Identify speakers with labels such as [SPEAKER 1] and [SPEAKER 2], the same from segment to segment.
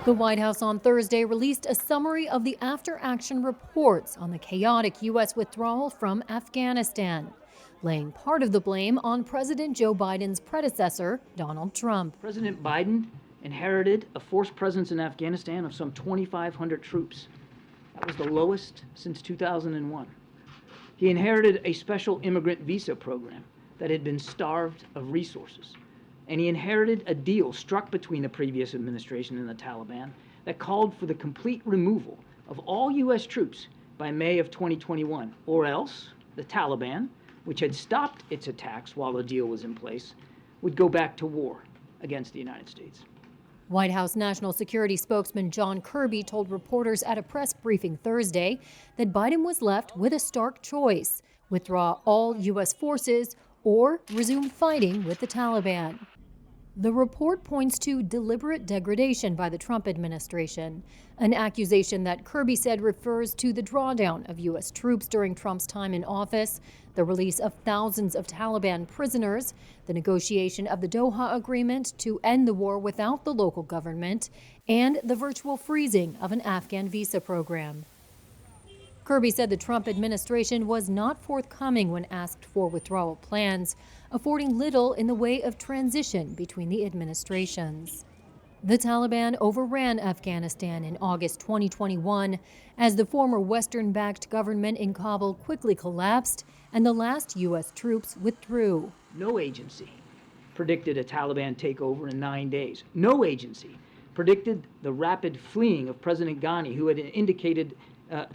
[SPEAKER 1] The White House on Thursday released a summary of the after-action reports on the chaotic U.S. withdrawal from Afghanistan, laying part of the blame on President Joe Biden's predecessor, Donald Trump.
[SPEAKER 2] President Biden inherited a forced presence in Afghanistan of some 2,500 troops. That was the lowest since 2001. He inherited a special immigrant visa program that had been starved of resources. And he inherited a deal struck between the previous administration and the Taliban that called for the complete removal of all U.S. troops by May of 2021, or else the Taliban, which had stopped its attacks while the deal was in place, would go back to war against the United States.
[SPEAKER 1] White House National Security spokesman John Kirby told reporters at a press briefing Thursday that Biden was left with a stark choice: withdraw all U.S. forces or resume fighting with the Taliban. The report points to deliberate degradation by the Trump administration, an accusation that Kirby said refers to the drawdown of U.S. troops during Trump's time in office, the release of thousands of Taliban prisoners, the negotiation of the Doha Agreement to end the war without the local government, and the virtual freezing of an Afghan visa program. Kirby said the Trump administration was not forthcoming when asked for withdrawal plans, affording little in the way of transition between the administrations. The Taliban overran Afghanistan in August 2021 as the former Western-backed government in Kabul quickly collapsed and the last U.S. troops withdrew.
[SPEAKER 2] No agency predicted a Taliban takeover in 9 days. No agency predicted the rapid fleeing of President Ghani, who had indicated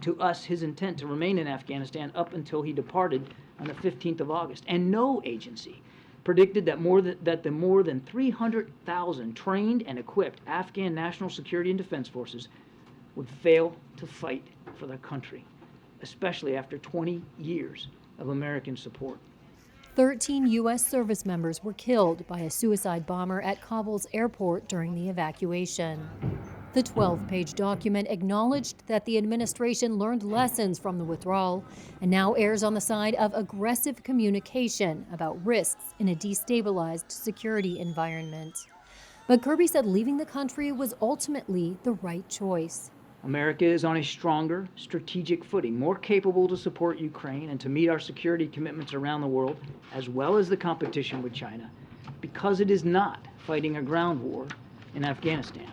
[SPEAKER 2] to us his intent to remain in Afghanistan up until he departed on the 15th of August. And no agency predicted that the more than 300,000 trained and equipped Afghan national security and defense forces would fail to fight for their country, especially after 20 years of American support.
[SPEAKER 1] 13 U.S. service members were killed by a suicide bomber at Kabul's airport during the evacuation. The 12-page document acknowledged that the administration learned lessons from the withdrawal and now errs on the side of aggressive communication about risks in a destabilized security environment. But Kirby said leaving the country was ultimately the right choice.
[SPEAKER 2] America is on a stronger strategic footing, more capable to support Ukraine and to meet our security commitments around the world, as well as the competition with China, because it is not fighting a ground war in Afghanistan.